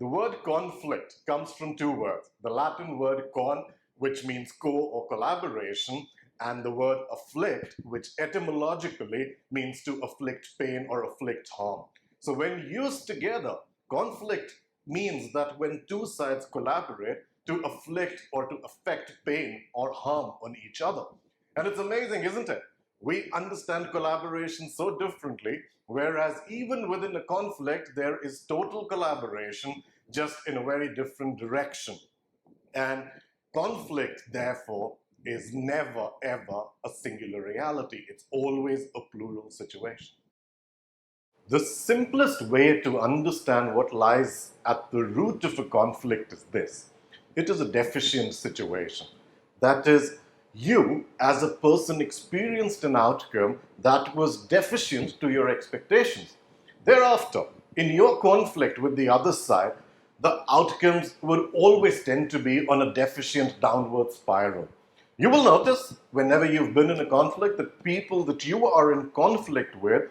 The word conflict comes from two words. The Latin word con, which means co or collaboration, and the word afflict, which etymologically means to afflict pain or afflict harm. So when used together, conflict means that when two sides collaborate to afflict or to affect pain or harm on each other. And it's amazing, isn't it? We understand collaboration so differently, whereas even within a conflict, there is total collaboration, just in a very different direction. And conflict, therefore, is never ever a singular reality. It's always a plural situation. The simplest way to understand what lies at the root of a conflict is this: it is a deficient situation. That is, you as a person experienced an outcome that was deficient to your expectations. Thereafter, in your conflict with the other side, the outcomes will always tend to be on a deficient downward spiral. You will notice whenever you've been in a conflict that people that you are in conflict with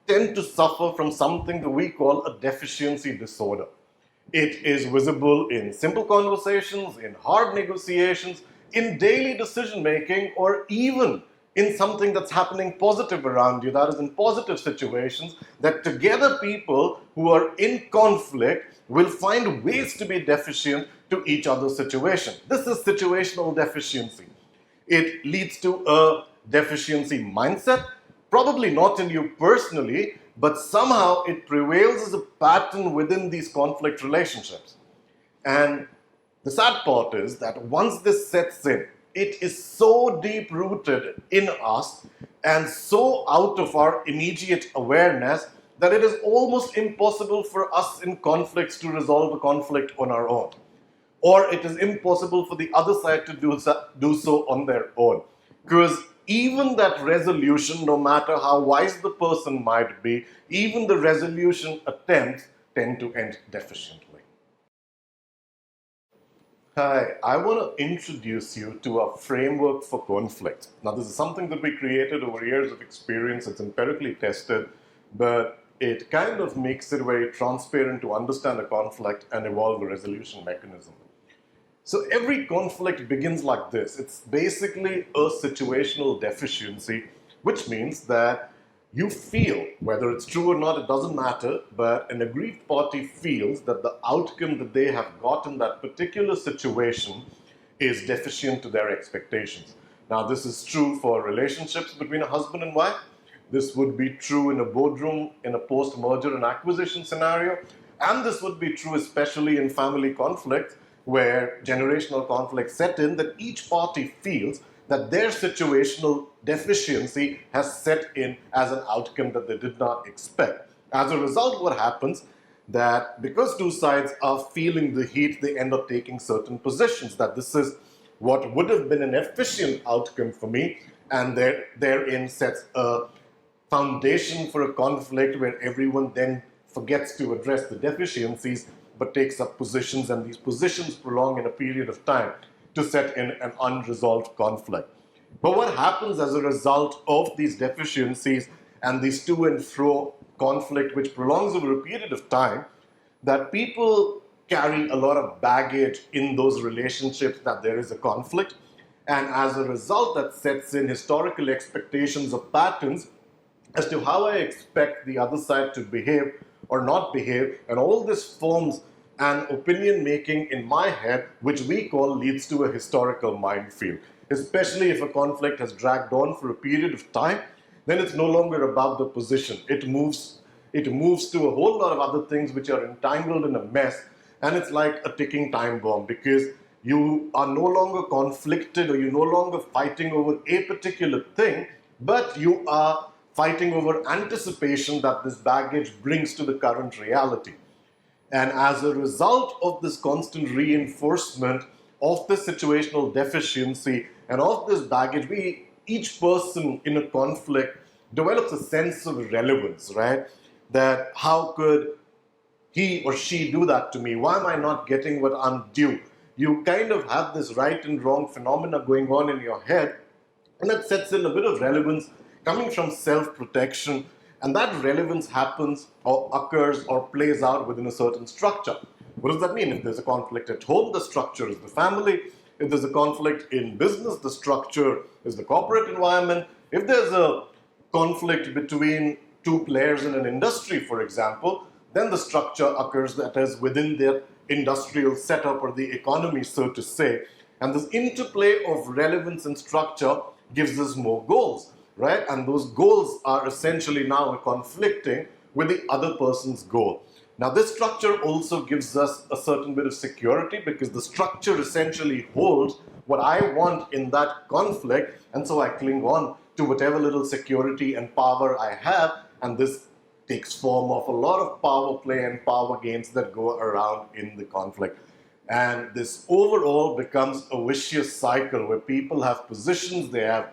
tend to suffer from something that we call a deficiency disorder. It is visible in simple conversations, in hard negotiations, in daily decision making, or even in something that's happening positive around you, that is, in positive situations, that together people who are in conflict will find ways to be deficient to each other's situation. This is situational deficiency. It leads to a deficiency mindset, probably not in you personally, but somehow it prevails as a pattern within these conflict relationships. And the sad part is that once this sets in, it is so deep rooted in us and so out of our immediate awareness that it is almost impossible for us in conflicts to resolve a conflict on our own. Or it is impossible for the other side to do so on their own. Because even that resolution, no matter how wise the person might be, even the resolution attempts tend to end deficiently. Hi, I want to introduce you to a framework for conflict. Now, this is something that we created over years of experience. It's empirically tested, but it kind of makes it very transparent to understand a conflict and evolve a resolution mechanism. So every conflict begins like this. It's basically a situational deficiency, which means that you feel, whether it's true or not, it doesn't matter, but an aggrieved party feels that the outcome that they have got in that particular situation is deficient to their expectations. Now, this is true for relationships between a husband and wife. This would be true in a boardroom in a post-merger and acquisition scenario. And this would be true especially in family conflict, where generational conflicts set in, that each party feels that their situational deficiency has set in as an outcome that they did not expect. As a result, what happens that because two sides are feeling the heat, they end up taking certain positions, that this is what would have been an efficient outcome for me, and therein sets a foundation for a conflict where everyone then forgets to address the deficiencies but takes up positions, and these positions prolong in a period of time to set in an unresolved conflict. But what happens as a result of these deficiencies and these to and fro conflict, which prolongs over a period of time, that people carry a lot of baggage in those relationships that there is a conflict, and as a result that sets in historical expectations of patterns as to how I expect the other side to behave or not behave, and all this forms an opinion making in my head, which we call leads to a historical minefield. Especially if a conflict has dragged on for a period of time, then it's no longer about the position. It moves to a whole lot of other things which are entangled in a mess, and it's like a ticking time bomb, because you are no longer conflicted, or you're no longer fighting over a particular thing, but you are fighting over anticipation that this baggage brings to the current reality. And as a result of this constant reinforcement of the situational deficiency and of this baggage, each person in a conflict develops a sense of relevance, right? That how could he or she do that to me? Why am I not getting what I'm due? You kind of have this right and wrong phenomena going on in your head, and that sets in a bit of relevance coming from self-protection, and that relevance happens or occurs or plays out within a certain structure. What does that mean? If there's a conflict at home, the structure is the family. If there's a conflict in business, the structure is the corporate environment. If there's a conflict between two players in an industry, for example, then the structure occurs that is within their industrial setup or the economy, so to say. And this interplay of relevance and structure gives us more goals, right? And those goals are essentially now conflicting with the other person's goal. Now, this structure also gives us a certain bit of security because the structure essentially holds what I want in that conflict, and so I cling on to whatever little security and power I have, and this takes form of a lot of power play and power games that go around in the conflict. And this overall becomes a vicious cycle where people have positions, they have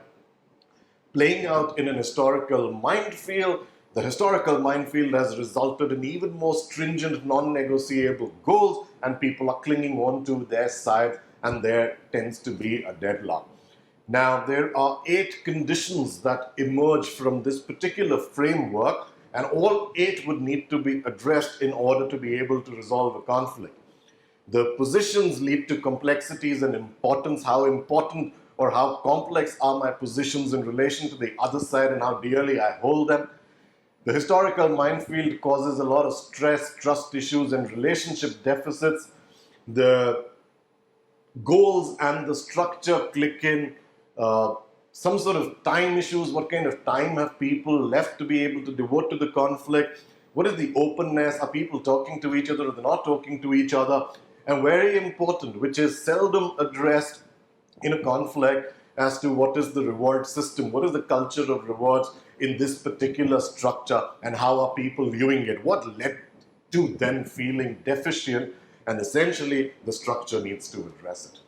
playing out in an historical minefield. The historical minefield has resulted in even more stringent, non-negotiable goals, and people are clinging on to their side, and there tends to be a deadlock. Now, there are 8 conditions that emerge from this particular framework, and all 8 would need to be addressed in order to be able to resolve a conflict. The positions lead to complexities and importance. How important or how complex are my positions in relation to the other side and how dearly I hold them? The historical minefield causes a lot of stress, trust issues, and relationship deficits. The goals and the structure click in. Some sort of time issues. What kind of time have people left to be able to devote to the conflict? What is the openness? Are people talking to each other or they're not talking to each other? And very important, which is seldom addressed in a conflict, as to what is the reward system, what is the culture of rewards in this particular structure, and how are people viewing it, what led to them feeling deficient, and essentially the structure needs to address it.